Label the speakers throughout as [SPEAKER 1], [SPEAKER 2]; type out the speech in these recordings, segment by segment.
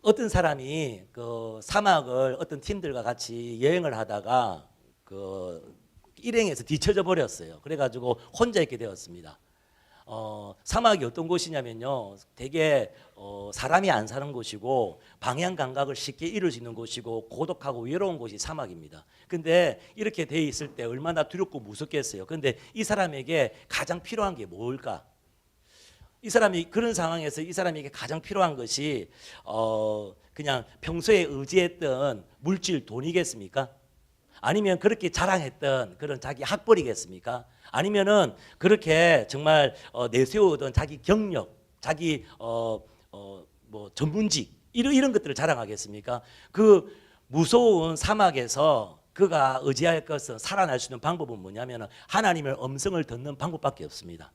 [SPEAKER 1] 어떤 사람이 그 사막을 어떤 팀들과 같이 여행을 하다가 그 일행에서 뒤처져 버렸어요. 그래가지고 혼자 있게 되었습니다. 사막이 어떤 곳이냐면요, 되게 사람이 안 사는 곳이고 방향 감각을 쉽게 잃을 수 있는 곳이고 고독하고 외로운 곳이 사막입니다. 근데 이렇게 돼 있을 때 얼마나 두렵고 무섭겠어요. 근데 이 사람에게 가장 필요한 게 뭘까? 이 사람이 그런 상황에서 이 사람에게 가장 필요한 것이 그냥 평소에 의지했던 물질 돈이겠습니까? 아니면 그렇게 자랑했던 그런 자기 학벌이겠습니까? 아니면은 그렇게 정말 내세우던 자기 경력, 자기 뭐 전문직 이런 것들을 자랑하겠습니까? 그 무서운 사막에서 그가 의지할 것은 살아날 수 있는 방법은 뭐냐면 하나님의 음성을 듣는 방법밖에 없습니다.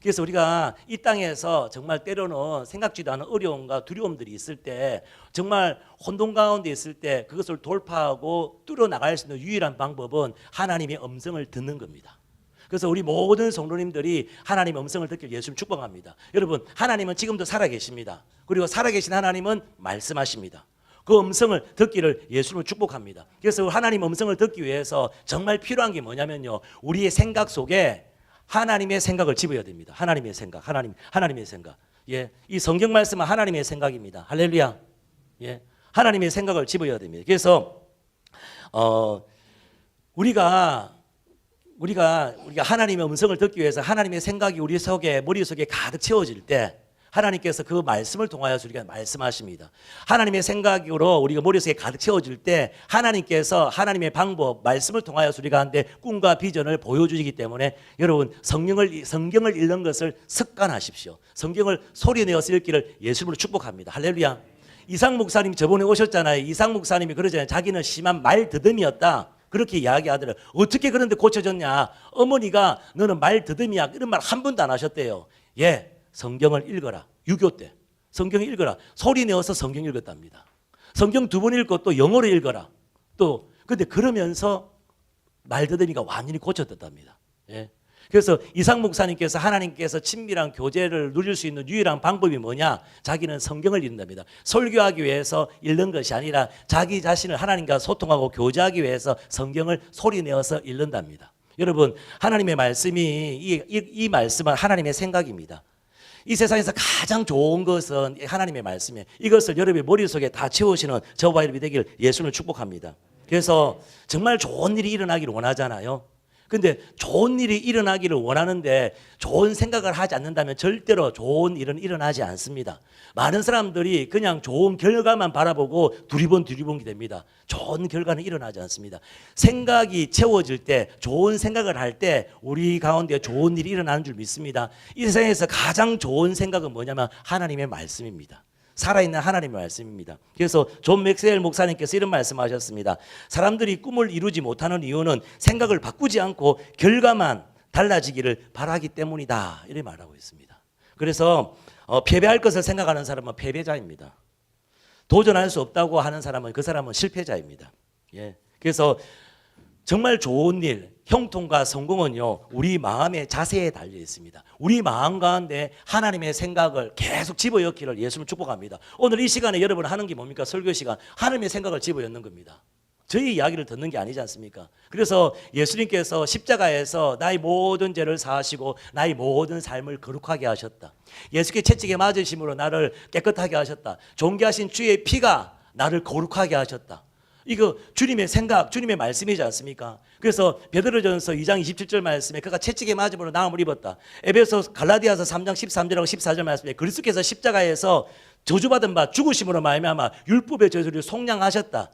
[SPEAKER 1] 그래서 우리가 이 땅에서 정말 때로는 생각지도 않은 어려움과 두려움들이 있을 때, 정말 혼돈 가운데 있을 때 그것을 돌파하고 뚫어나갈 수 있는 유일한 방법은 하나님의 음성을 듣는 겁니다. 그래서 우리 모든 성도님들이 하나님의 음성을 듣길 예수님 축복합니다. 여러분, 하나님은 지금도 살아계십니다. 그리고 살아계신 하나님은 말씀하십니다. 그 음성을 듣기를 예수님을 축복합니다. 그래서 하나님의 음성을 듣기 위해서 정말 필요한 게 뭐냐면요, 우리의 생각 속에 하나님의 생각을 집어야 됩니다. 하나님의 생각, 하나님의 생각. 예, 이 성경 말씀은 하나님의 생각입니다. 할렐루야. 예, 하나님의 생각을 집어야 됩니다. 그래서 우리가 하나님의 음성을 듣기 위해서 하나님의 생각이 우리 속에 머릿속에 가득 채워질 때 하나님께서 그 말씀을 통하여서 우리가 말씀하십니다. 하나님의 생각으로 우리가 머릿속에 가득 채워질 때 하나님께서 하나님의 방법, 말씀을 통하여서 우리가 한데 꿈과 비전을 보여주시기 때문에 여러분, 성경을 읽는 것을 습관하십시오. 성경을 소리내어서 읽기를 예수님으로 축복합니다. 할렐루야. 이상 목사님 저번에 오셨잖아요. 이상 목사님이 그러잖아요. 자기는 심한 말더듬이었다. 그렇게 이야기하더래요. 어떻게 그런데 고쳐졌냐? 어머니가 너는 말더듬이야. 이런 말 한 번도 안 하셨대요. 예. 성경을 읽어라. 유교 때 성경을 읽어라. 소리 내어서 성경 읽었답니다. 성경 2번 읽고 또 영어로 읽어라. 또 근데 그러면서 말더듬이가 완전히 고쳐졌답니다. 예. 그래서 이상 목사님께서 하나님께서 친밀한 교제를 누릴 수 있는 유일한 방법이 뭐냐? 자기는 성경을 읽는답니다. 설교하기 위해서 읽는 것이 아니라 자기 자신을 하나님과 소통하고 교제하기 위해서 성경을 소리내어서 읽는답니다. 여러분, 하나님의 말씀이 이 말씀은 하나님의 생각입니다. 이 세상에서 가장 좋은 것은 하나님의 말씀이에요. 이것을 여러분의 머릿속에 다 채우시는 저와 여러분이 되길 예수님을 축복합니다. 그래서 정말 좋은 일이 일어나기를 원하잖아요. 근데 좋은 일이 일어나기를 원하는데 좋은 생각을 하지 않는다면 절대로 좋은 일은 일어나지 않습니다. 많은 사람들이 그냥 좋은 결과만 바라보고 두리번두리번이 됩니다. 좋은 결과는 일어나지 않습니다. 생각이 채워질 때, 좋은 생각을 할 때 우리 가운데 좋은 일이 일어나는 줄 믿습니다. 이 세상에서 가장 좋은 생각은 뭐냐면 하나님의 말씀입니다. 살아있는 하나님의 말씀입니다. 그래서 존 맥스웰 목사님께서 이런 말씀하셨습니다. 사람들이 꿈을 이루지 못하는 이유는 생각을 바꾸지 않고 결과만 달라지기를 바라기 때문이다. 이렇게 말하고 있습니다. 그래서 패배할 것을 생각하는 사람은 패배자입니다. 도전할 수 없다고 하는 사람은 그 사람은 실패자입니다. 예. 그래서 정말 좋은 일, 형통과 성공은요, 우리 마음의 자세에 달려 있습니다. 우리 마음 가운데 하나님의 생각을 계속 집어넣기를 예수님 축복합니다. 오늘 이 시간에 여러분 하는 게 뭡니까? 설교 시간. 하나님의 생각을 집어넣는 겁니다. 저희 이야기를 듣는 게 아니지 않습니까? 그래서 예수님께서 십자가에서 나의 모든 죄를 사하시고 나의 모든 삶을 거룩하게 하셨다. 예수께 채찍에 맞으심으로 나를 깨끗하게 하셨다. 존귀하신 주의 피가 나를 거룩하게 하셨다. 이거 주님의 생각, 주님의 말씀이지 않습니까? 그래서 베드로전서 2장 27절 말씀에 그가 채찍에 맞음으로 나음을 입었다. 에베소 갈라디아서 3장 13절하고 14절 말씀에 그리스도께서 십자가에서 저주받은 바 죽으심으로 말미암아 율법의 저주를 속량하셨다.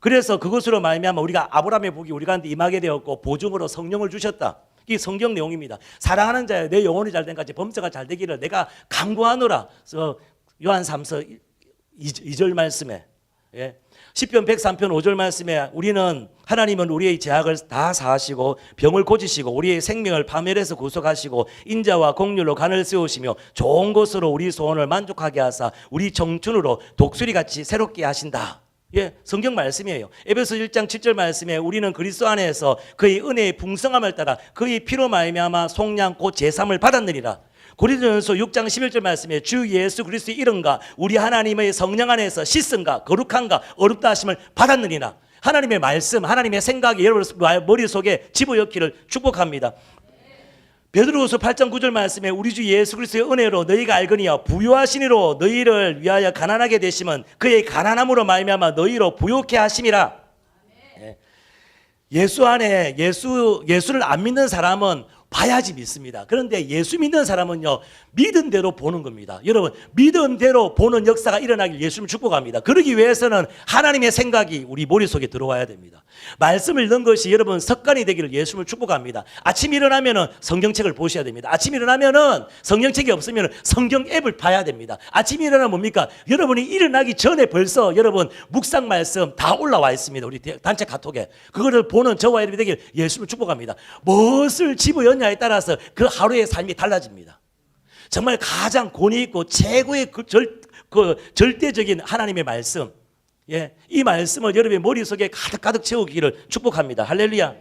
[SPEAKER 1] 그래서 그것으로 말미암아 우리가 아브라함의 복이 우리 가운데 임하게 되었고 보증으로 성령을 주셨다. 이 성경 내용입니다. 사랑하는 자여 내 영혼이 잘된 같이 범사가 잘 되기를 내가 간구하노라. 요한 3서 2절 말씀에, 예. 시편 103편 5절 말씀에 하나님은 우리의 죄악을 다 사하시고 병을 고치시고 우리의 생명을 파멸해서 구속하시고 인자와 공률로 간을 세우시며 좋은 것으로 우리 소원을 만족하게 하사 우리 청춘으로 독수리같이 새롭게 하신다. 예, 성경 말씀이에요. 에베소 1장 7절 말씀에 우리는 그리스도 안에서 그의 은혜의 풍성함을 따라 그의 피로 말미암아 속량 곧 제삼을 받았느니라. 고린도전서 6장 11절 말씀에 주 예수 그리스도의 이름과 우리 하나님의 성령 안에서 씻음과 거룩함과 어렵다 하심을 받았느니라. 하나님의 말씀, 하나님의 생각이 여러분 머릿속에 집어넣기를 축복합니다. 베드로후서 8장 9절 말씀에 우리 주 예수 그리스도의 은혜로 너희가 알거니와 부요하시니로 너희를 위하여 가난하게 되심은 그의 가난함으로 말미암아 너희로 부요케 하심이라. 예수 안에 예수를 안 믿는 사람은 봐야지 믿습니다. 그런데 예수 믿는 사람은요, 믿은 대로 보는 겁니다. 여러분, 믿은 대로 보는 역사가 일어나길 예수님을 축복합니다. 그러기 위해서는 하나님의 생각이 우리 머릿속에 들어와야 됩니다. 말씀을 읽는 것이 여러분 습관이 되기를 예수님을 축복합니다. 아침 일어나면은 성경책을 보셔야 됩니다. 아침 일어나면은 성경책이 없으면 성경 앱을 봐야 됩니다. 아침 일어나면 뭡니까? 여러분이 일어나기 전에 벌써 여러분 묵상 말씀 다 올라와 있습니다. 우리 단체 카톡에. 그거를 보는 저와 여러분이 되길 예수님을 축복합니다. 무엇을 집어넣냐에 따라서 그 하루의 삶이 달라집니다. 정말 가장 권위 있고 최고의 절대적인 하나님의 말씀, 이 말씀을 여러분의 머릿속에 가득 채우기를 축복합니다. 할렐루야.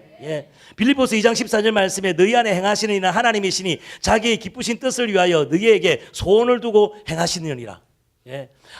[SPEAKER 1] 빌립보서 2장 14절 말씀에 너희 안에 행하시는 이는 하나님이시니 자기의 기쁘신 뜻을 위하여 너희에게 소원을 두고 행하시느니라.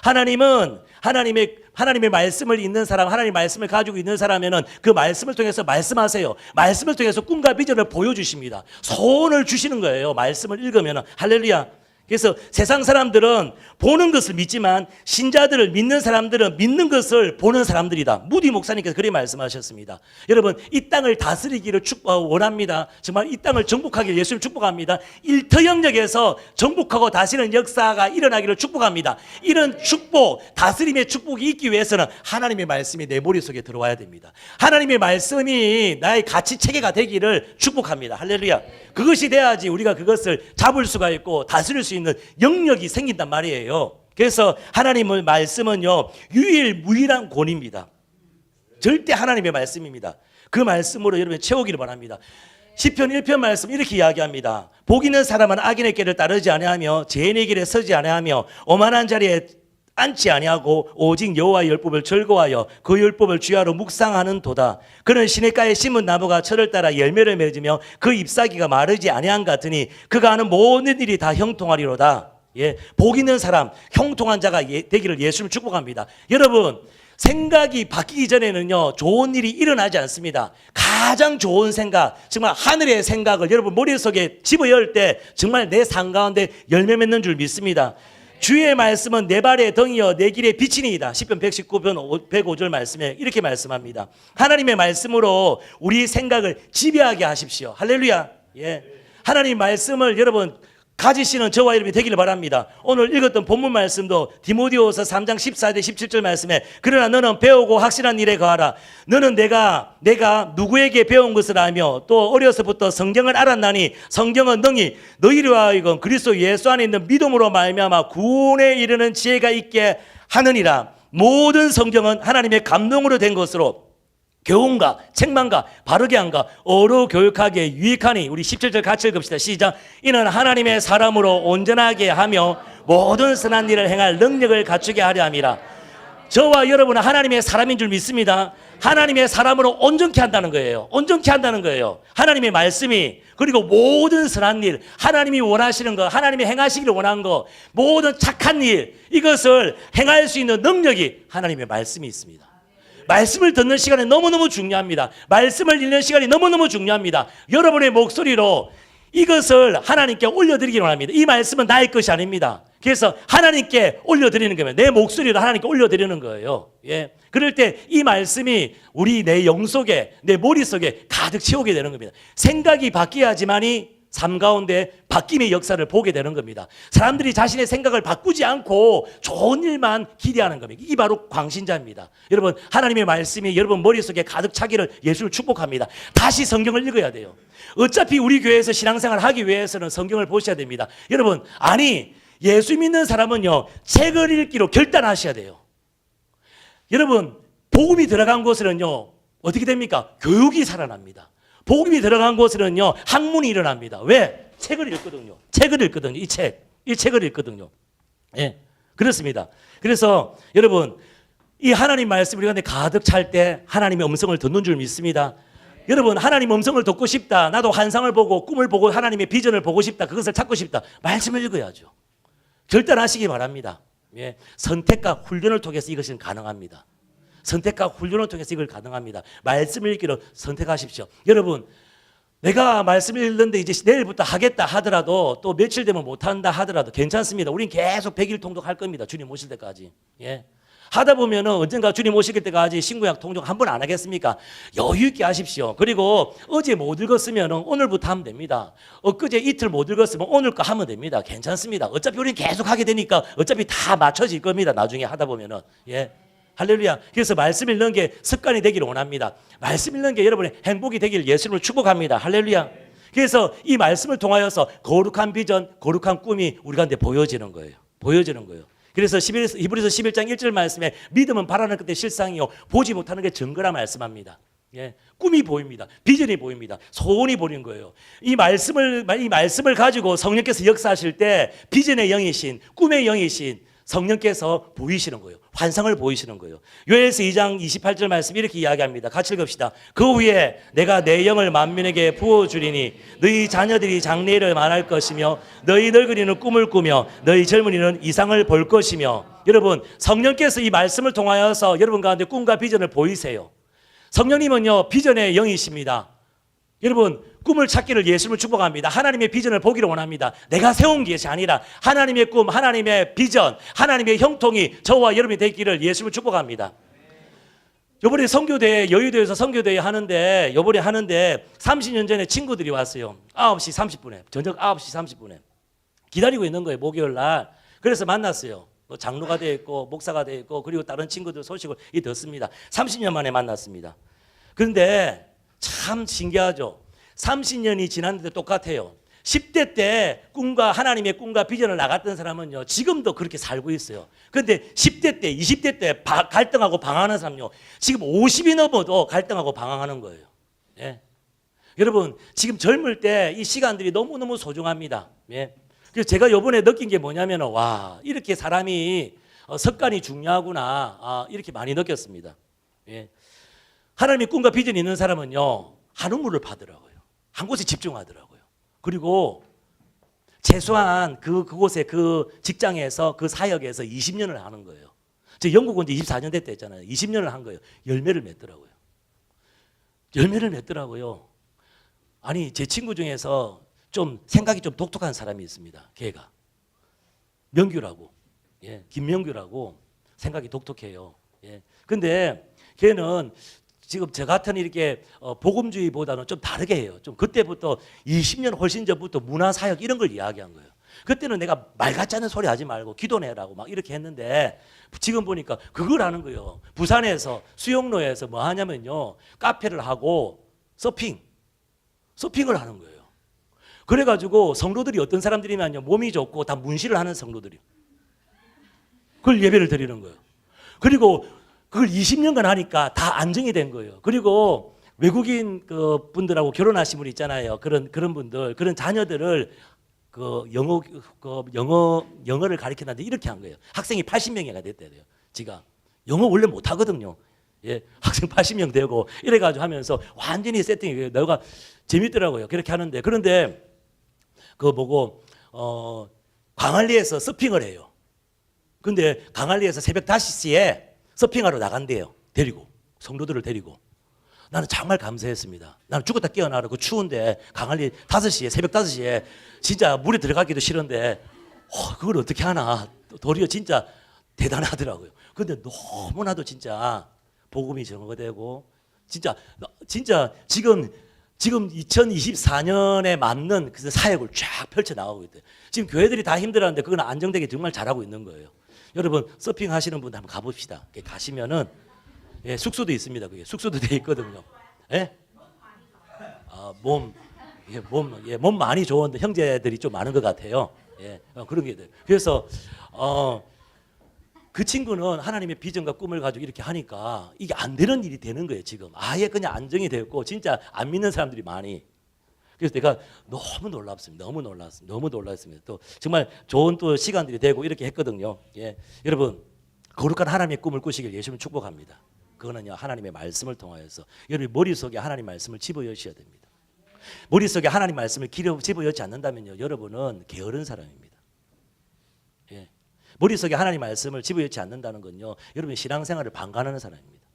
[SPEAKER 1] 하나님은 하나님의 말씀을 읽는 사람, 하나님의 말씀을 가지고 있는 사람에는 그 말씀을 통해서 말씀하세요. 말씀을 통해서 꿈과 비전을 보여주십니다. 소원을 주시는 거예요. 말씀을 읽으면. 할렐루야. 그래서 세상 사람들은 보는 것을 믿지만 신자들을 믿는 사람들은 믿는 것을 보는 사람들이다. 무디 목사님께서 그렇게 말씀하셨습니다. 여러분, 이 땅을 다스리기를 원합니다. 정말 이 땅을 정복하기를 예수님 축복합니다. 일터 영역에서 정복하고 다스리는 역사가 일어나기를 축복합니다. 이런 축복, 다스림의 축복이 있기 위해서는 하나님의 말씀이 내 머릿속에 들어와야 됩니다. 하나님의 말씀이 나의 가치 체계가 되기를 축복합니다. 할렐루야. 그것이 돼야지 우리가 그것을 잡을 수가 있고 다스릴 수 있는 영역이 생긴단 말이에요. 그래서 하나님의 말씀은요, 유일무이한 권위입니다. 절대 하나님의 말씀입니다. 그 말씀으로 여러분 채우기를 바랍니다. 시편 1편 말씀 이렇게 이야기합니다. 복 있는 사람은 악인의 길을 따르지 아니하며 죄인의 길에 서지 아니하며 오만한 자리에 앉지 아니하고 오직 여호와의 율법을 즐거워하여 그 율법을 주야로 묵상하는 도다. 그는 시냇가에 심은 나무가 철을 따라 열매를 맺으며 그 잎사귀가 마르지 아니한 같으니 그가 하는 모든 일이 다 형통하리로다. 복 있는 사람, 형통한 자가 되기를 예수님 축복합니다. 여러분, 생각이 바뀌기 전에는요, 좋은 일이 일어나지 않습니다. 가장 좋은 생각, 정말 하늘의 생각을 여러분 머릿속에 집어넣을 때 정말 내 삶 가운데 열매 맺는 줄 믿습니다. 주의 말씀은 내 발의 덩이여 내 길의 빛이니이다. 시편 119편 105절 말씀에 이렇게 말씀합니다. 하나님의 말씀으로 우리 생각을 지배하게 하십시오. 할렐루야. 하나님 말씀을 여러분 가지시는 저와 여러분이 되기를 바랍니다. 오늘 읽었던 본문 말씀도 디모데후서 3장 14절 17절 말씀에 그러나 너는 배우고 확실한 일에 거하라. 너는 내가 누구에게 배운 것을 알며 또 어려서부터 성경을 알았나니 성경은 능히 너희를 하여금 그리스도 예수 안에 있는 믿음으로 말미암아 구원에 이르는 지혜가 있게 하느니라. 모든 성경은 하나님의 감동으로 된 것으로 교훈과 책망과 바르게 함과 어루 교육하기에 유익하니. 우리 17절 같이 읽읍시다. 시작. 이는 하나님의 사람으로 온전하게 하며 모든 선한 일을 행할 능력을 갖추게 하려 함이라. 저와 여러분은 하나님의 사람인 줄 믿습니다. 하나님의 사람으로 온전케 한다는 거예요. 온전케 한다는 거예요. 하나님의 말씀이, 그리고 모든 선한 일, 하나님이 원하시는 거, 하나님이 행하시기를 원한 거, 모든 착한 일, 이것을 행할 수 있는 능력이 하나님의 말씀이 있습니다. 말씀을 듣는 시간이 너무너무 중요합니다. 말씀을 읽는 시간이 너무너무 중요합니다. 여러분의 목소리로 이것을 하나님께 올려드리기 원합니다. 이 말씀은 나의 것이 아닙니다. 그래서 하나님께 올려드리는 거예요. 내 목소리로 하나님께 올려드리는 거예요. 그럴 때 이 말씀이 우리 내 영속에, 내 머릿속에 가득 채우게 되는 겁니다. 생각이 바뀌어야지만이 삶 가운데 바뀜의 역사를 보게 되는 겁니다. 사람들이 자신의 생각을 바꾸지 않고 좋은 일만 기대하는 겁니다. 이 바로 광신자입니다. 여러분, 하나님의 말씀이 여러분 머릿속에 가득 차기를 예수를 축복합니다. 다시 성경을 읽어야 돼요. 어차피 우리 교회에서 신앙생활을 하기 위해서는 성경을 보셔야 됩니다. 여러분, 예수 믿는 사람은요, 책을 읽기로 결단하셔야 돼요. 여러분, 복음이 들어간 곳에는요, 어떻게 됩니까? 교육이 살아납니다. 복음이 들어간 곳에는요, 학문이 일어납니다. 왜? 책을 읽거든요. 책을 읽거든요. 이 책을 읽거든요. 그렇습니다. 그래서 여러분, 이 하나님 말씀 우리 가운데 가득 찰 때 하나님의 음성을 듣는 줄 믿습니다. 여러분 하나님 음성을 듣고 싶다. 나도 환상을 보고 꿈을 보고 하나님의 비전을 보고 싶다. 그것을 찾고 싶다. 말씀을 읽어야죠. 결단하시기 바랍니다. 예. 선택과 훈련을 통해서 이것은 가능합니다. 선택과 훈련을 통해서 이걸 가능합니다. 말씀을 읽기로 선택하십시오. 여러분 내가 말씀을 읽는데 이제 내일부터 하겠다 하더라도 또 며칠 되면 못한다 하더라도 괜찮습니다. 우린 계속 100일 통독할 겁니다. 주님 오실 때까지. 예. 하다 보면은 언젠가 주님 오실 때까지 신구약 통독 한 번 안 하겠습니까? 여유 있게 하십시오. 그리고 어제 못 읽었으면 오늘부터 하면 됩니다. 엊그제 이틀 못 읽었으면 오늘 거 하면 됩니다. 괜찮습니다. 어차피 우리는 계속 하게 되니까 어차피 다 맞춰질 겁니다. 나중에 하다 보면은. 예. 할렐루야. 그래서 말씀 읽는 게 습관이 되기를 원합니다. 말씀 읽는 게 여러분의 행복이 되기를 예수님을 축복합니다. 할렐루야. 그래서 이 말씀을 통하여서 거룩한 비전, 거룩한 꿈이 우리 가운데 보여지는 거예요. 보여지는 거예요. 그래서 히브리서 11장 1절 말씀에 믿음은 바라는 끝에 실상이요 보지 못하는 게 증거라 말씀합니다. 예, 꿈이 보입니다. 비전이 보입니다. 소원이 보이는 거예요. 이 말씀을 가지고 성령께서 역사하실 때 비전의 영이신, 꿈의 영이신 성령께서 보이시는 거예요. 환상을 보이시는 거예요. 요엘서 2장 28절 말씀 이렇게 이야기합니다. 같이 읽읍시다. 그 후에 내가 내 영을 만민에게 부어주리니 너희 자녀들이 장래를 말할 것이며 너희 늙은이는 꿈을 꾸며 너희 젊은이는 이상을 볼 것이며. 여러분 성령께서 이 말씀을 통하여서 여러분 가운데 꿈과 비전을 보이세요. 성령님은요 비전의 영이십니다. 여러분 꿈을 찾기를 예수님을 축복합니다. 하나님의 비전을 보기를 원합니다. 내가 세운 것이 아니라 하나님의 꿈, 하나님의 비전, 하나님의 형통이 저와 여러분이 되기를 예수님을 축복합니다. 요번에 선교대회, 여의도에서 선교대회 하는데 요번에 하는데 30년 전에 친구들이 왔어요. 9시 30분에 저녁 9시 30분에 기다리고 있는 거예요. 목요일 날. 그래서 만났어요. 장로가 되어 있고 목사가 되어 있고 그리고 다른 친구들 소식을 듣습니다. 30년 만에 만났습니다. 그런데 참 신기하죠. 30년이 지났는데 똑같아요. 10대 때 꿈과 하나님의 꿈과 비전을 나갔던 사람은요 지금도 그렇게 살고 있어요. 그런데 10대 때 20대 때 갈등하고 방황하는 사람요 지금 50이 넘어도 갈등하고 방황하는 거예요. 예. 여러분 지금 젊을 때 이 시간들이 너무너무 소중합니다. 예. 그래서 제가 이번에 느낀 게 뭐냐면 와 이렇게 사람이 습관이 중요하구나 이렇게 많이 느꼈습니다. 예. 하나님의 꿈과 비전이 있는 사람은요 한 우물을 파더라고요. 한 곳에 집중하더라고요. 그리고 최소한 그곳에 그 직장에서 그 사역에서 20년을 하는 거예요. 저 영국 온 지 24년 됐다 했잖아요. 20년을 한 거예요. 열매를 맺더라고요. 열매를 맺더라고요. 아니 제 친구 중에서 좀 생각이 좀 독특한 사람이 있습니다. 걔가 명규라고, 예, 김명규라고 생각이 독특해요. 예. 근데 걔는 지금 저 같은 이렇게 복음주의보다는 좀 다르게 해요. 좀 그때부터 20년 훨씬 전부터 문화사역 이런 걸 이야기한 거예요. 그때는 내가 말 같지 않은 소리 하지 말고 기도내라고 막 이렇게 했는데 지금 보니까 그걸 하는 거예요. 부산에서 수영로에서 뭐 하냐면요. 카페를 하고 서핑을 하는 거예요. 그래가지고 성도들이 어떤 사람들이면요. 몸이 좋고 다 문신을 하는 성도들이 그걸 예배를 드리는 거예요. 그리고 그걸 20년간 하니까 다 안정이 된 거예요. 그리고 외국인 그 분들하고 결혼하신 분 있잖아요. 그런 분들, 그런 자녀들을 영어를 가르치는데 이렇게 한 거예요. 학생이 80명이가 됐대요. 지가 영어 원래 못 하거든요. 예, 학생 80명 되고 이래가지고 하면서 완전히 세팅이 내가 재밌더라고요. 그렇게 하는데 그런데 그거 보고 광안리에서 서핑을 해요. 근데 광안리에서 새벽 5시에 서핑하러 나간대요. 데리고 성도들을 데리고. 나는 정말 감사했습니다. 나는 죽었다 깨어나라 그 추운데 광안리 5시에 새벽 5시에 진짜 물에 들어가기도 싫은데 그걸 어떻게 하나 도리어 진짜 대단하더라고요. 근데 너무나도 진짜 복음이 전거되고 진짜 지금 2024년에 맞는 그 사역을 쫙 펼쳐 나가고 있대요. 지금 교회들이 다 힘들었는데 그건 안정되게 정말 잘하고 있는 거예요. 여러분 서핑 하시는 분들 한번 가봅시다. 가시면은 예, 숙소도 있습니다. 그게 숙소도 돼 있거든요. 예? 몸 많이 좋은데 형제들이 좀 많은 것 같아요. 예, 그런 게 돼요. 그래서 그 친구는 하나님의 비전과 꿈을 가지고 이렇게 하니까 이게 안 되는 일이 되는 거예요. 지금 아예 그냥 안정이 됐고 진짜 안 믿는 사람들이 많이. 그래서 내가 너무 놀랐습니다. 너무 놀랐습니다. 또 정말 좋은 또 시간들이 되고 이렇게 했거든요. 예, 여러분 거룩한 하나님의 꿈을 꾸시길 예수님 축복합니다. 그거는요 하나님의 말씀을 통하여서 여러분 머릿속에 하나님 말씀을 집어넣으셔야 됩니다. 머릿속에 하나님 말씀을 집어넣지 않는다면요 여러분은 게으른 사람입니다. 예. 머릿속에 하나님 말씀을 집어넣지 않는다는 건요 여러분 신앙생활을 방관하는 사람입니다.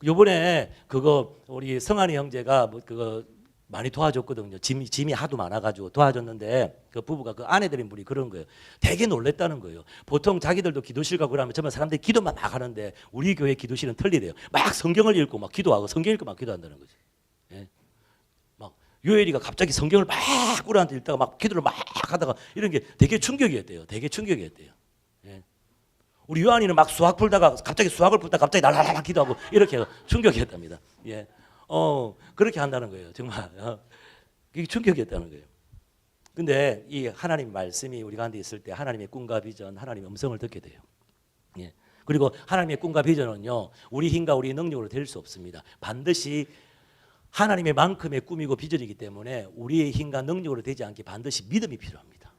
[SPEAKER 1] 요번에 그거 우리 성한이 형제가 그거 많이 도와줬거든요. 짐이 하도 많아가지고 도와줬는데 그 부부가 그 아내들인 분이 그런 거예요. 되게 놀랬다는 거예요. 보통 자기들도 기도실 가고 그러면 정말 사람들이 기도만 막 하는데 우리 교회 기도실은 틀리대요. 막 성경을 읽고 막 기도하고 성경 읽고 막 기도한다는 거죠. 예. 막 요엘이가 갑자기 성경을 막 꾸라한테 읽다가 막 기도를 막 하다가 이런 게 되게 충격이었대요. 되게 충격이었대요. 예. 우리 요한이는 막 수학 풀다가 갑자기 수학을 풀다가 갑자기 날라라 기도하고 이렇게 충격이었답니다. 예. 그렇게 한다는 거예요. 정말. 그게 충격이었다는 거예요. 근데 이 하나님 말씀이 우리 가운데 있을 때 하나님의 꿈과 비전, 하나님의 음성을 듣게 돼요. 예. 그리고 하나님의 꿈과 비전은요, 우리 힘과 우리 능력으로 될 수 없습니다. 반드시 하나님의 만큼의 꿈이고 비전이기 때문에 우리의 힘과 능력으로 되지 않게 반드시 믿음이 필요합니다.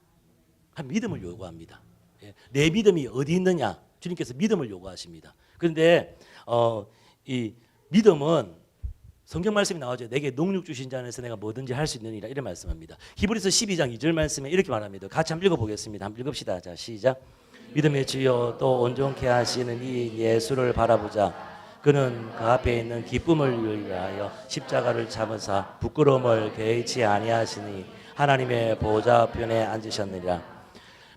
[SPEAKER 1] 믿음을 요구합니다. 예. 내 믿음이 어디 있느냐? 주님께서 믿음을 요구하십니다. 그런데 이 믿음은 성경 말씀이 나오죠. 내게 능력 주신 자 안에서 내가 뭐든지 할 수 있느니라 이런 말씀합니다. 히브리서 12장 2절 말씀에 이렇게 말합니다. 같이 한번 읽어보겠습니다. 한번 읽읍시다. 자, 시작. 믿음의 주여 또 온전케 하시는 이 예수를 바라보자. 그는 그 앞에 있는 기쁨을 위하여 십자가를 참으사 부끄러움을 개의치 아니하시니 하나님의 보좌 편에 앉으셨느니라.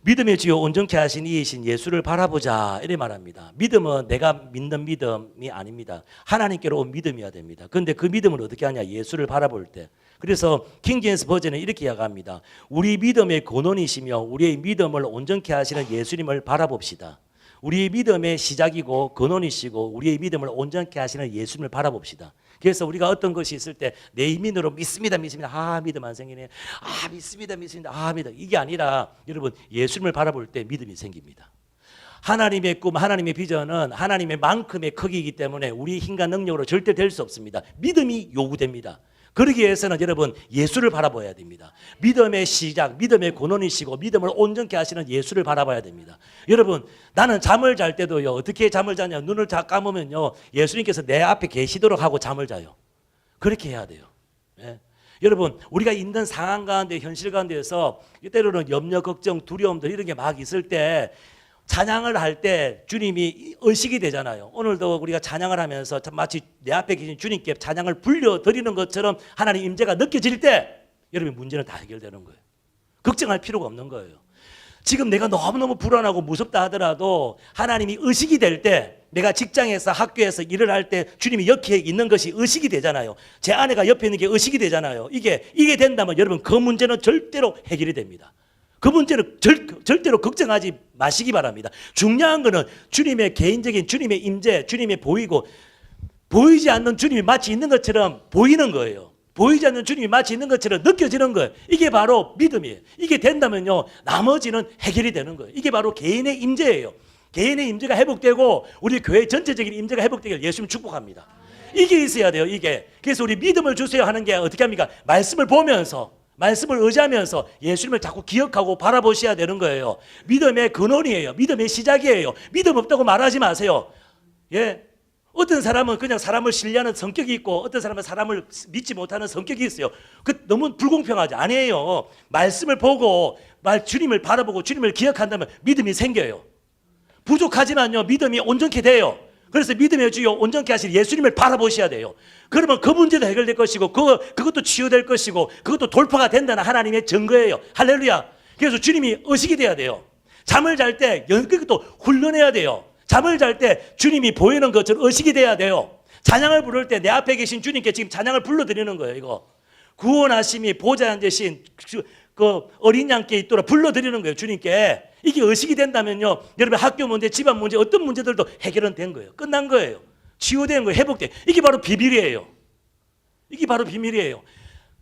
[SPEAKER 1] 믿음의 주요 온전케 하신 이이신 예수를 바라보자 이렇게 말합니다. 믿음은 내가 믿는 믿음이 아닙니다. 하나님께로 온 믿음이어야 됩니다. 그런데 그 믿음을 어떻게 하냐? 예수를 바라볼 때. 그래서 킹제임스 버전은 이렇게 이야기합니다. 우리 믿음의 근원이시며 우리의 믿음을 온전케 하시는 예수님을 바라봅시다. 우리의 믿음의 시작이고 근원이시고 우리의 믿음을 온전케 하시는 예수님을 바라봅시다. 그래서 우리가 어떤 것이 있을 때 내 힘으로 믿습니다. 믿음 안 생기네. 믿습니다. 믿어. 이게 아니라 여러분 예수님을 바라볼 때 믿음이 생깁니다. 하나님의 꿈, 하나님의 비전은 하나님의 만큼의 크기이기 때문에 우리 힘과 능력으로 절대 될 수 없습니다. 믿음이 요구됩니다. 그러기 위해서는 여러분 예수를 바라봐야 됩니다. 믿음의 시작, 믿음의 근원이시고 믿음을 온전케 하시는 예수를 바라봐야 됩니다. 여러분 나는 잠을 잘 때도요 어떻게 잠을 자냐? 눈을 다 감으면요 예수님께서 내 앞에 계시도록 하고 잠을 자요. 그렇게 해야 돼요. 예. 여러분 우리가 있는 상황 가운데 현실 가운데에서 때로는 염려, 걱정, 두려움들 이런 게 막 있을 때 찬양을 할 때 주님이 의식이 되잖아요. 오늘도 우리가 찬양을 하면서 마치 내 앞에 계신 주님께 찬양을 불려드리는 것처럼 하나님 임재가 느껴질 때 여러분 문제는 다 해결되는 거예요. 걱정할 필요가 없는 거예요. 지금 내가 너무너무 불안하고 무섭다 하더라도 하나님이 의식이 될 때 내가 직장에서 학교에서 일을 할 때 주님이 옆에 있는 것이 의식이 되잖아요. 제 아내가 옆에 있는 게 의식이 되잖아요. 이게 된다면 여러분 그 문제는 절대로 해결이 됩니다. 그 문제는 절대로 걱정하지 마시기 바랍니다. 중요한 것은 주님의 개인적인 주님의 임재, 주님의 보이지 않는 주님이 마치 있는 것처럼 보이는 거예요. 보이지 않는 주님이 마치 있는 것처럼 느껴지는 거예요. 이게 바로 믿음이에요. 이게 된다면요 나머지는 해결이 되는 거예요. 이게 바로 개인의 임재예요. 개인의 임재가 회복되고 우리 교회 전체적인 임재가 회복되길 예수님 축복합니다. 이게 있어야 돼요. 이게. 그래서 우리 믿음을 주세요 하는 게 어떻게 합니까? 말씀을 보면서 말씀을 의지하면서 예수님을 자꾸 기억하고 바라보셔야 되는 거예요. 믿음의 근원이에요. 믿음의 시작이에요. 믿음 없다고 말하지 마세요. 예. 어떤 사람은 그냥 사람을 신뢰하는 성격이 있고 어떤 사람은 사람을 믿지 못하는 성격이 있어요. 그 너무 불공평하지. 아니에요. 말씀을 보고 주님을 바라보고 주님을 기억한다면 믿음이 생겨요. 부족하지만요 믿음이 온전케 돼요. 그래서 믿음의 주요 온전케 하실 예수님을 바라보셔야 돼요. 그러면 그 문제도 해결될 것이고 그것도 치유될 것이고 그것도 돌파가 된다는 하나님의 증거예요. 할렐루야. 그래서 주님이 의식이 돼야 돼요. 잠을 잘 때 그것도 훈련해야 돼요. 잠을 잘 때 주님이 보이는 것처럼 의식이 돼야 돼요. 찬양을 부를 때 내 앞에 계신 주님께 지금 찬양을 불러드리는 거예요. 이거 구원하심이 보좌에 앉으신 그 어린 양께 있도록 불러드리는 거예요. 주님께. 이게 의식이 된다면요 여러분 학교 문제, 집안 문제, 어떤 문제들도 해결은 된 거예요. 끝난 거예요. 치유된 거예요. 회복된. 이게 바로 비밀이에요. 이게 바로 비밀이에요.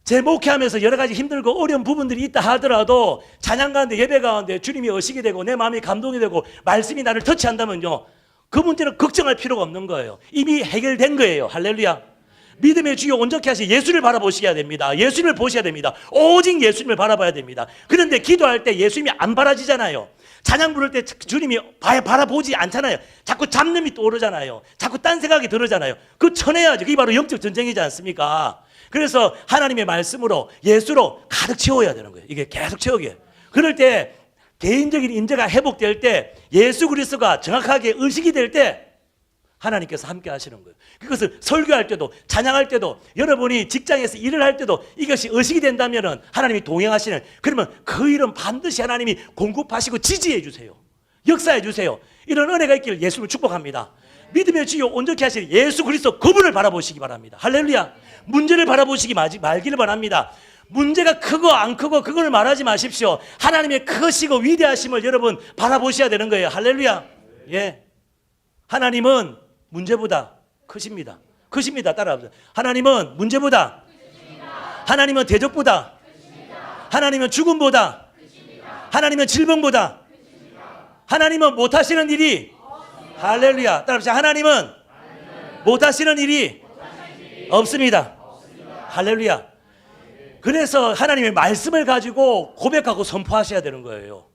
[SPEAKER 1] 제 목회하면서 여러 가지 힘들고 어려운 부분들이 있다 하더라도 찬양 가운데 예배 가운데 주님이 의식이 되고 내 마음이 감동이 되고 말씀이 나를 터치한다면요 그 문제는 걱정할 필요가 없는 거예요. 이미 해결된 거예요. 할렐루야. 믿음의 주요 온전케 하신 예수를 바라보셔야 됩니다. 예수님을 보셔야 됩니다. 오직 예수님을 바라봐야 됩니다. 그런데 기도할 때 예수님이 안 바라지잖아요. 찬양 부를 때 주님이 바라보지 않잖아요. 자꾸 잡념이 떠오르잖아요. 자꾸 딴 생각이 들으잖아요. 그거 쳐내야죠. 그게 바로 영적 전쟁이지 않습니까? 그래서 하나님의 말씀으로 예수로 가득 채워야 되는 거예요. 이게 계속 채우게. 그럴 때 개인적인 인재가 회복될 때 예수 그리스도가 정확하게 의식이 될 때 하나님께서 함께 하시는 거예요. 그것을 설교할 때도 찬양할 때도 여러분이 직장에서 일을 할 때도 이것이 의식이 된다면 하나님이 동행하시는, 그러면 그 일은 반드시 하나님이 공급하시고 지지해 주세요. 역사해 주세요. 이런 은혜가 있기를 예수를 축복합니다. 믿음의 주요 온전케 하실 예수 그리스도 그분을 바라보시기 바랍니다. 할렐루야. 문제를 바라보시기 말기를 바랍니다. 문제가 크고 안 크고 그걸 말하지 마십시오. 하나님의 크시고 위대하심을 여러분 바라보셔야 되는 거예요. 할렐루야. 예. 하나님은 문제보다 크십니다. 크십니다. 따라합시다. 하나님은 문제보다 크십니다. 하나님은 대적보다 크십니다. 하나님은 죽음보다 크십니다. 하나님은 질병보다 크십니다. 하나님은 못하시는 일이 없습니다. 할렐루야. 따라합시다. 하나님은 못하시는 일이 없습니다. 할렐루야. 그래서 하나님의 말씀을 가지고 고백하고 선포하셔야 되는 거예요.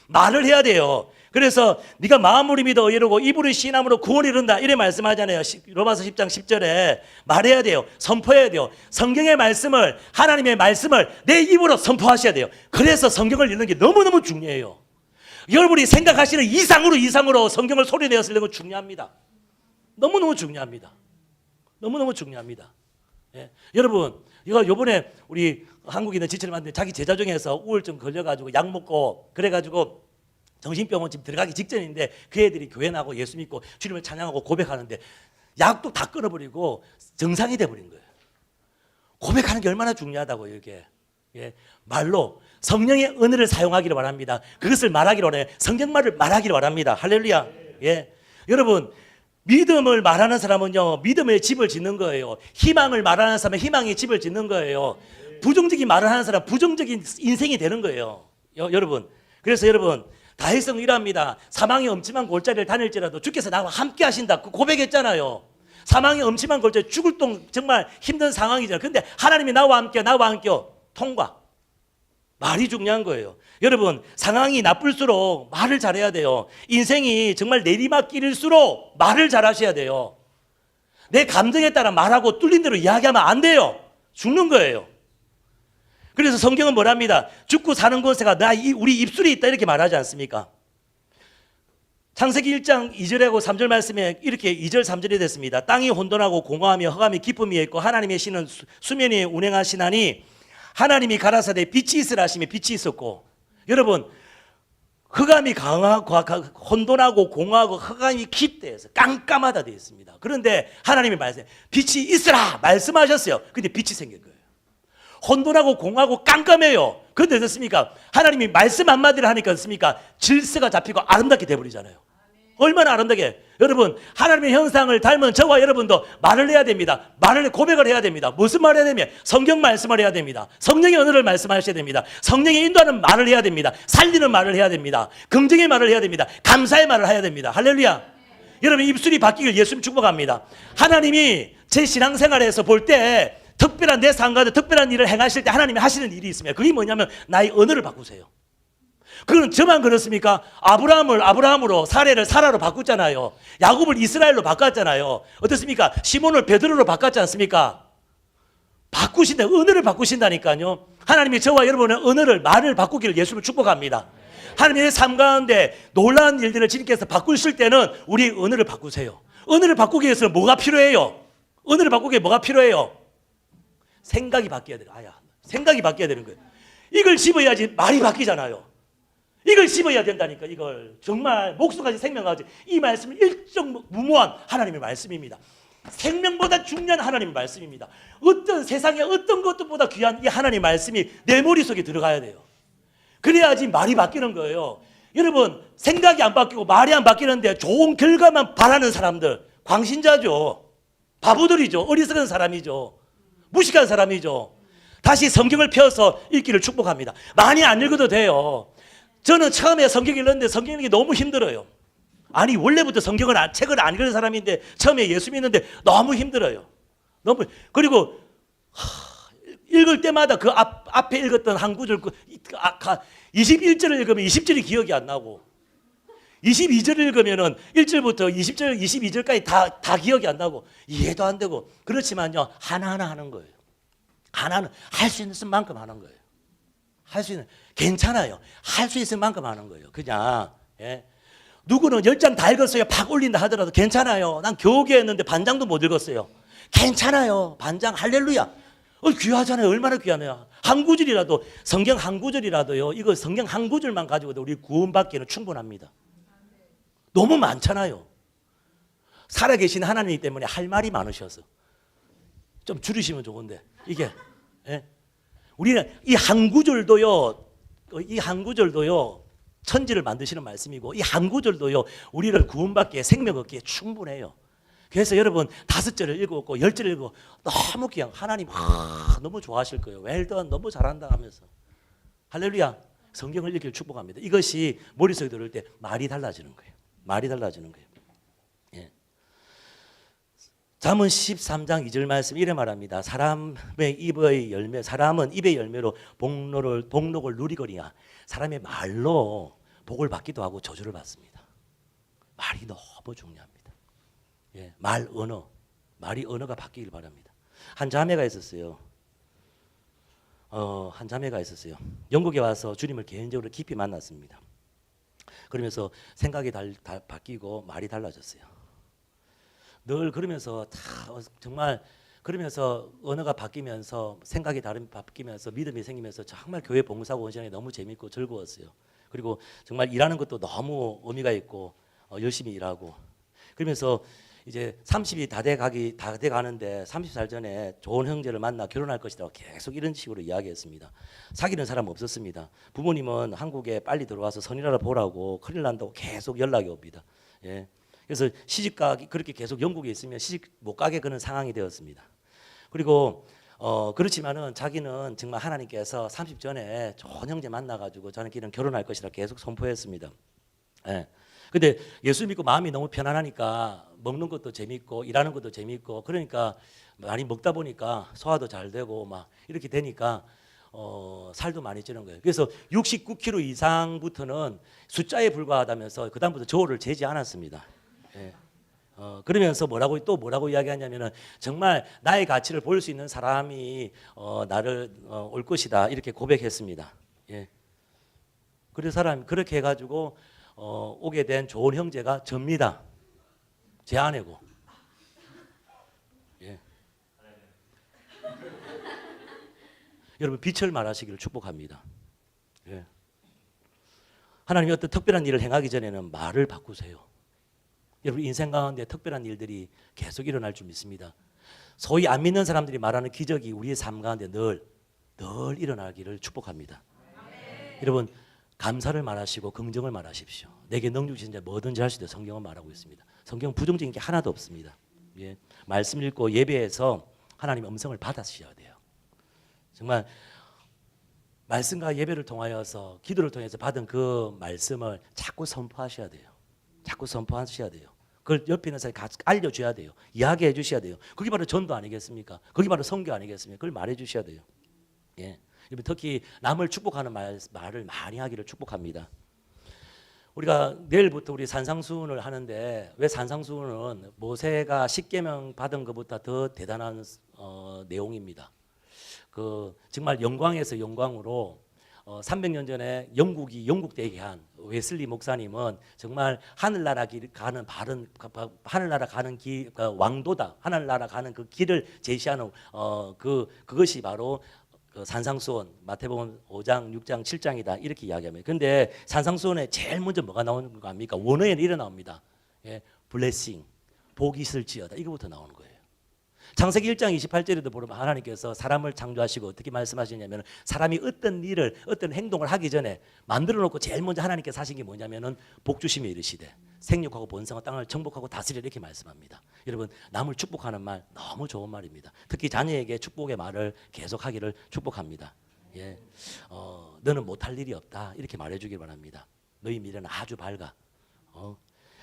[SPEAKER 1] 말을 해야 돼요. 그래서 네가 마음으로 믿어 이러고 입으로 시인함으로 구원을 이룬다 이래 말씀하잖아요. 로마서 10장 10절에 말해야 돼요. 선포해야 돼요. 성경의 말씀을, 하나님의 말씀을 내 입으로 선포하셔야 돼요. 그래서 성경을 읽는 게 너무너무 중요해요. 여러분이 생각하시는 이상으로 성경을 소리내어 쓰는 건 중요합니다. 너무너무 중요합니다. 너무너무 중요합니다. 예. 여러분, 이거 요번에 우리 한국인은 지체를 만드는 자기 제자 중에서 우울증 걸려가지고 약 먹고 그래가지고 정신병원 지금 들어가기 직전인데 그 애들이 교회 나고 예수 믿고 주님을 찬양하고 고백하는데 약도 다 끊어버리고 정상이 돼버린 거예요. 고백하는 게 얼마나 중요하다고요, 이게. 예. 말로 성령의 은혜를 사용하기를 바랍니다. 그것을 말하기를 원해요. 성경말을 말하기를 바랍니다. 할렐루야. 예. 여러분, 믿음을 말하는 사람은요, 믿음의 집을 짓는 거예요. 희망을 말하는 사람은 희망의 집을 짓는 거예요. 부정적인 말을 하는 사람은 부정적인 인생이 되는 거예요. 여러분, 그래서 여러분, 다윗은 이랍니다. 사망의 엄침한 골짜기를 다닐지라도 주께서 나와 함께 하신다. 그 고백했잖아요. 사망의 엄침한 골짜기, 죽을 동 정말 힘든 상황이잖아요. 근데 하나님이 나와 함께 통과. 말이 중요한 거예요. 여러분, 상황이 나쁠수록 말을 잘해야 돼요. 인생이 정말 내리막길일수록 말을 잘하셔야 돼요. 내 감정에 따라 말하고 뚫린 대로 이야기하면 안 돼요. 죽는 거예요. 그래서 성경은 뭐랍니다. 죽고 사는 곳에가 우리 입술이 있다 이렇게 말하지 않습니까? 창세기 1장 2절하고 3절 말씀에 이렇게 2절 3절이 됐습니다. 땅이 혼돈하고 공허하며 흑암이 깊음이 있고 하나님의 신은 수면 위에 운행하시나니 하나님이 가라사대 빛이 있으라 하시며 빛이 있었고, 여러분, 흑암이 혼돈하고 공허하고 흑암이 깊다 해서 깜깜하다 되어 있습니다. 그런데 하나님이 빛이 있으라 말씀하셨어요. 근데 빛이 생긴 거예요. 혼돈하고 공허하고 깜깜해요. 그런데 어떻습니까? 하나님이 말씀 한마디를 하니까 어떻습니까? 질서가 잡히고 아름답게 돼버리잖아요. 얼마나 아름답게. 여러분, 하나님의 형상을 닮은 저와 여러분도 말을 해야 됩니다. 고백을 해야 됩니다. 무슨 말을 해야 되면 성경 말씀을 해야 됩니다. 성령의 언어를 말씀하셔야 됩니다. 성령의 인도하는 말을 해야 됩니다. 살리는 말을 해야 됩니다. 긍정의 말을 해야 됩니다. 감사의 말을 해야 됩니다. 할렐루야. 여러분, 입술이 바뀌길 예수님 축복합니다. 하나님이 제 신앙생활에서 볼 때 특별한 내 삶 가운데 특별한 일을 행하실 때 하나님이 하시는 일이 있습니다. 그게 뭐냐면 나의 언어를 바꾸세요. 그건 저만 그렇습니까? 아브라함을 아브라함으로, 사례를 사라로 바꿨잖아요. 야곱을 이스라엘로 바꿨잖아요. 어떻습니까? 시몬을 베드로로 바꿨지 않습니까? 바꾸신다. 언어를 바꾸신다니까요. 하나님이 저와 여러분의 언어를, 말을 바꾸기를 예수를 축복합니다. 하나님의 삶 가운데 놀라운 일들을 주님께서 바꾸실 때는 우리 언어를 바꾸세요. 언어를 바꾸기 위해서는 뭐가 필요해요? 언어를 바꾸기 위해 뭐가 필요해요? 생각이 바뀌어야 돼요. 생각이 바뀌어야 되는 거예요. 이걸 집어야지 말이 바뀌잖아요. 이걸 집어야 된다니까. 이걸 정말 목숨까지 생명까지 이 말씀은 일정 무모한 하나님의 말씀입니다. 생명보다 중요한 하나님의 말씀입니다. 어떤 세상의 어떤 것보다 귀한 이 하나님의 말씀이 내 머릿속에 들어가야 돼요. 그래야지 말이 바뀌는 거예요. 여러분, 생각이 안 바뀌고 말이 안 바뀌는데 좋은 결과만 바라는 사람들 광신자죠. 바보들이죠. 어리석은 사람이죠. 무식한 사람이죠. 다시 성경을 펴서 읽기를 축복합니다. 많이 안 읽어도 돼요. 저는 처음에 성경 읽는데 성경 읽기 너무 힘들어요. 아니, 원래부터 책을 안 읽는 사람인데 처음에 예수 믿는데 너무 힘들어요. 그리고 읽을 때마다 그 앞에 읽었던 한 구절 21절을 읽으면 20절이 기억이 안 나고 22절 읽으면은 1절부터 20절, 22절까지 다 기억이 안 나고 이해도 안 되고 그렇지만요. 하나하나 하는 거예요. 하나는 할 수 있는 만큼 하는 거예요. 할 수 있는 괜찮아요. 할 수 있을 만큼 하는 거예요. 그냥 예. 누구는 10장 다 읽었어요. 팍 올린다 하더라도 괜찮아요. 난 겨우게 했는데 반장도 못 읽었어요. 괜찮아요. 반장 할렐루야. 귀하잖아요. 얼마나 귀하냐. 한 구절이라도 성경 한 구절이라도요. 이거 성경 한 구절만 가지고도 우리 구원받기는 충분합니다. 너무 많잖아요. 살아계신 하나님 때문에 할 말이 많으셔서 좀 줄이시면 좋은데 이게 예? 우리는 이 한 구절도요. 이 한 구절도요. 천지를 만드시는 말씀이고 이 한 구절도요. 우리를 구원받기에 생명 얻기에 충분해요. 그래서 여러분 5절을 읽었고 10절을 읽고 너무 그냥 하나님 너무 좋아하실 거예요. 웰던 너무 잘한다 하면서 할렐루야. 성경을 읽기를 축복합니다. 이것이 머릿속에 들을 때 말이 달라지는 거예요. 말이 달라지는 거예요. 예. 잠언 13장 2절 말씀 이래 말합니다. 사람의 입의 열매, 사람은 입의 열매로 복록을 누리거니와 사람의 말로 복을 받기도 하고 저주를 받습니다. 말이 너무 중요합니다. 예, 말이 언어가 바뀌길 바랍니다. 한 자매가 있었어요. 영국에 와서 주님을 개인적으로 깊이 만났습니다. 그러면서 생각이 바뀌고 말이 달라졌어요. 늘 그러면서 정말 그러면서 언어가 바뀌면서 생각이 바뀌면서 믿음이 생기면서 정말 교회 봉사고 원시장이 너무 재밌고 즐거웠어요. 그리고 정말 일하는 것도 너무 의미가 있고 열심히 일하고 그러면서 이제 30이 다 돼 가는데 30살 전에 좋은 형제를 만나 결혼할 것이라고 계속 이런 식으로 이야기했습니다. 사귀는 사람 없었습니다. 부모님은 한국에 빨리 들어와서 선이라를 보라고 큰일 난다고 계속 연락이 옵니다. 예. 그래서 시집가기 그렇게 계속 영국에 있으면 시집 못 가게 그런 상황이 되었습니다. 그리고 그렇지만은 자기는 정말 하나님께서 30 전에 좋은 형제 만나가지고 저는 길은 결혼할 것이라 계속 선포했습니다. 예. 근데 예수 믿고 마음이 너무 편안하니까 먹는 것도 재밌고 일하는 것도 재밌고 그러니까 많이 먹다 보니까 소화도 잘 되고 막 이렇게 되니까 살도 많이 찌는 거예요. 그래서 69kg 이상부터는 숫자에 불과하다면서 그 다음부터 저울을 재지 않았습니다. 예. 그러면서 뭐라고 이야기하냐면은 정말 나의 가치를 볼 수 있는 사람이 나를 올 것이다 이렇게 고백했습니다. 예. 그래서 사람이 그렇게 해가지고 오게 된 좋은 형제가 접니다. 제 아내고. 예. 여러분 빛을 말하시기를 축복합니다. 예. 하나님이 어떤 특별한 일을 행하기 전에는 말을 바꾸세요. 여러분 인생 가운데 특별한 일들이 계속 일어날 줄 믿습니다. 소위 안 믿는 사람들이 말하는 기적이 우리의 삶 가운데 늘 일어나기를 축복합니다. 여러분 감사를 말하시고 긍정을 말하십시오. 내게 능력 주신 자 뭐든지 할 수 있다 성경은 말하고 있습니다. 성경은 부정적인 게 하나도 없습니다. 예. 말씀 읽고 예배에서 하나님의 음성을 받아주셔야 돼요. 정말 말씀과 예배를 통하여서 기도를 통해서 받은 그 말씀을 자꾸 선포하셔야 돼요. 자꾸 선포하셔야 돼요. 그걸 옆에 있는 사람이 알려줘야 돼요. 이야기해 주셔야 돼요. 그게 바로 전도 아니겠습니까? 그게 바로 선교 아니겠습니까? 그걸 말해 주셔야 돼요. 예. 특히 남을 축복하는 말을 많이 하기를 축복합니다. 우리가 내일부터 우리 산상수훈을 하는데 왜 산상수훈은 모세가 십계명 받은 것보다 더 대단한 내용입니다. 정말 영광에서 영광으로 300년 전에 영국 대개한 웨슬리 목사님은 정말 하늘나라 가는 길 왕도다. 하늘나라 가는 그 길을 제시하는 그것이 바로 산상수훈 마태복음 5장, 6장, 7장이다 이렇게 이야기합니다. 그런데 산상수훈에 제일 먼저 뭐가 나오는 거 아닙니까? 원어에는 이래 나옵니다. 예, 블레싱, 복이 있을지어다 이거부터 나오는 거예요. 창세기 1장 28절에도 보면 하나님께서 사람을 창조하시고 어떻게 말씀하시냐면 사람이 어떤 행동을 하기 전에 만들어 놓고 제일 먼저 하나님께서 하신 게 뭐냐면은 복 주심에 이르시되 생육하고 번성하고 땅을 정복하고 다스리라 이렇게 말씀합니다. 여러분 남을 축복하는 말 너무 좋은 말입니다. 특히 자녀에게 축복의 말을 계속하기를 축복합니다. 예, 너는 못할 일이 없다 이렇게 말해주길 바랍니다. 너희 미래는 아주 밝아.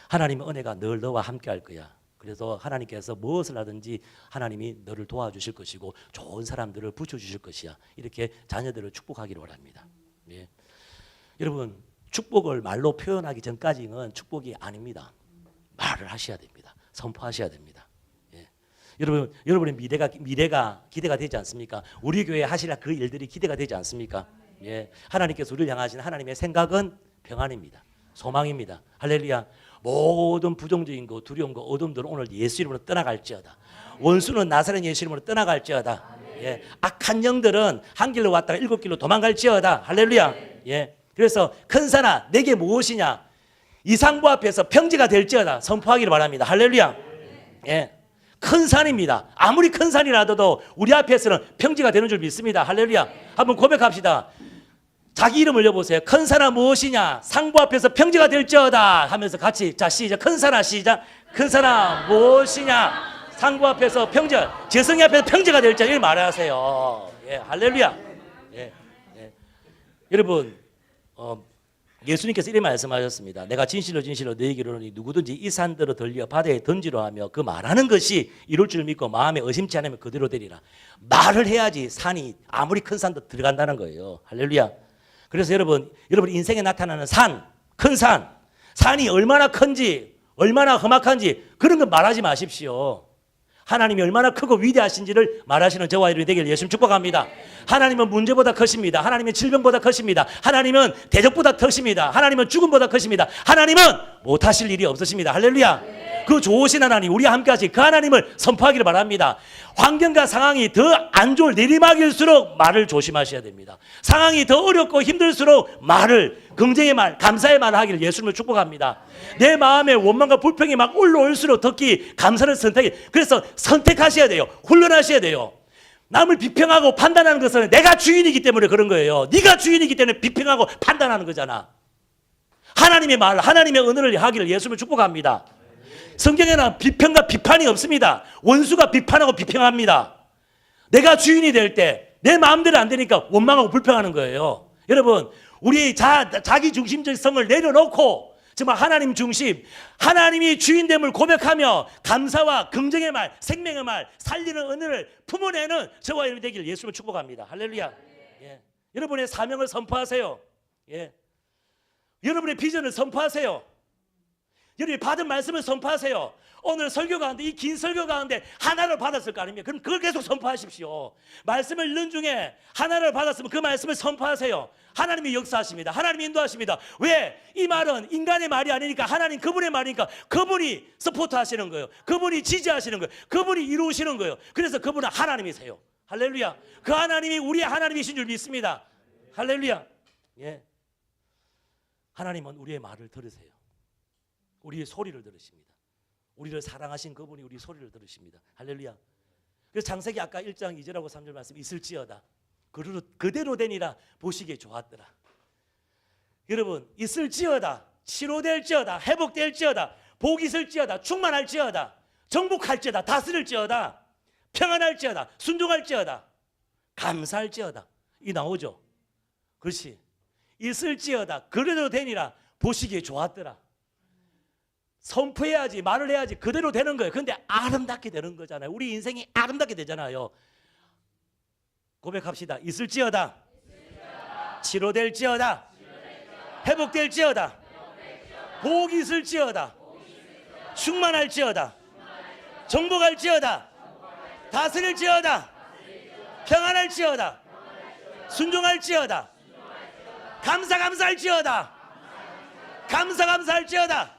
[SPEAKER 1] 하나님의 은혜가 늘 너와 함께할 거야. 그래서 하나님께서 무엇을 하든지 하나님이 너를 도와주실 것이고 좋은 사람들을 붙여주실 것이야. 이렇게 자녀들을 축복하기를 바랍니다. 예. 여러분 축복을 말로 표현하기 전까지는 축복이 아닙니다. 말을 하셔야 됩니다. 선포하셔야 됩니다. 예. 여러분의 미래가 기대가 되지 않습니까? 우리 교회 하실 그 일들이 기대가 되지 않습니까? 예. 하나님께서 우리를 향하신 하나님의 생각은 평안입니다. 소망입니다. 할렐루야. 모든 부정적인 거, 두려운 거, 어둠들은 오늘 예수 이름으로 떠나갈지어다. 원수는 나사렛 예수 이름으로 떠나갈지어다. 예. 악한 영들은 한 길로 왔다가 7길로 도망갈지어다. 할렐루야. 예. 그래서 큰 산아 내게 무엇이냐, 이 상부 앞에서 평지가 될지어다 선포하기를 바랍니다. 할렐루야. 예. 큰 산입니다. 아무리 큰 산이라도 우리 앞에서는 평지가 되는 줄 믿습니다. 할렐루야. 한번 고백합시다. 자기 이름 올려보세요. 큰 산아 무엇이냐, 상부 앞에서 평지가 될지어다 하면서 같이, 자 시작. 큰 산아 시작. 큰 산아 무엇이냐, 상부 앞에서 평지, 재성이 앞에서 평지가 될지어다 이렇게 말하세요. 예. 할렐루야. 예. 예. 여러분 예수님께서 이렇게 말씀하셨습니다. 내가 진실로 너희에게 이르노니 누구든지 이 산들을 들려 바다에 던지려 하며 그 말하는 것이 이룰 줄 믿고 마음에 의심치 않으면 그대로 되리라. 말을 해야지 산이 아무리 큰 산도 들어간다는 거예요. 할렐루야. 그래서 여러분 인생에 나타나는 산, 큰 산, 산이 얼마나 큰지 얼마나 험악한지 그런 거 말하지 마십시오. 하나님이 얼마나 크고 위대하신지를 말하시는 저와 여러분이 되길 예수님 축복합니다. 하나님은 문제보다 크십니다. 하나님은 질병보다 크십니다. 하나님은 대적보다 크십니다. 하나님은 죽음보다 크십니다. 하나님은 못하실 일이 없으십니다. 할렐루야. 그 좋으신 하나님, 우리와 함께하신 그 하나님을 선포하기를 바랍니다. 환경과 상황이 더 안 좋을 내리막일수록 말을 조심하셔야 됩니다. 상황이 더 어렵고 힘들수록 말을, 긍정의 말, 감사의 말을 하기를 예수님을 축복합니다. 내 마음에 원망과 불평이 막 올라올수록 특히 감사를 그래서 선택하셔야 돼요. 훈련하셔야 돼요. 남을 비평하고 판단하는 것은 내가 주인이기 때문에 그런 거예요. 네가 주인이기 때문에 비평하고 판단하는 거잖아. 하나님의 말, 하나님의 은혜를 하기를 예수님을 축복합니다. 성경에는 비평과 비판이 없습니다. 원수가 비판하고 비평합니다. 내가 주인이 될 때 내 마음대로 안 되니까 원망하고 불평하는 거예요. 여러분, 우리 자기 중심적 성을 내려놓고 정말 하나님 중심, 하나님이 주인됨을 고백하며 감사와 긍정의 말, 생명의 말, 살리는 은혜를 품어내는 저와 여러분이 되기를 예수님을 축복합니다. 할렐루야. 예. 여러분의 사명을 선포하세요. 예. 여러분의 비전을 선포하세요. 여러분이 받은 말씀을 선포하세요. 오늘 설교 가운데, 이 긴 설교 가운데 하나를 받았을 거 아닙니까? 그럼 그걸 계속 선포하십시오. 말씀을 읽는 중에 하나를 받았으면 그 말씀을 선포하세요. 하나님이 역사하십니다. 하나님이 인도하십니다. 왜? 이 말은 인간의 말이 아니니까 하나님 그분의 말이니까 그분이 서포트 하시는 거예요. 그분이 지지하시는 거예요. 그분이 이루시는 거예요. 그래서 그분은 하나님이세요. 할렐루야. 그 하나님이 우리의 하나님이신 줄 믿습니다. 할렐루야. 예. 하나님은 우리의 말을 들으세요. 우리의 소리를 들으십니다. 우리를 사랑하신 그분이 우리 소리를 들으십니다. 할렐루야. 그래서 창세기 아까 1장 2절하고 3절 말씀 있을지어다 그대로 되니라 보시기에 좋았더라. 여러분, 있을지어다, 치료될지어다, 회복될지어다, 복이 있을지어다, 충만할지어다, 정복할지어다, 다스릴지어다, 평안할지어다, 순종할지어다, 감사할지어다. 이 나오죠. 그렇지. 있을지어다 그대로 되니라 보시기에 좋았더라. 선포해야지, 말을 해야지 그대로 되는 거예요. 그런데 아름답게 되는 거잖아요. 우리 인생이 아름답게 되잖아요. 고백합시다. 있을지어다, 치료될지어다, 회복될지어다, 복이 있을지어다, 충만할지어다, 정복할지어다, 다스릴지어다, 평안할지어다, 순종할지어다, 감사할지어다, 감사할지어다,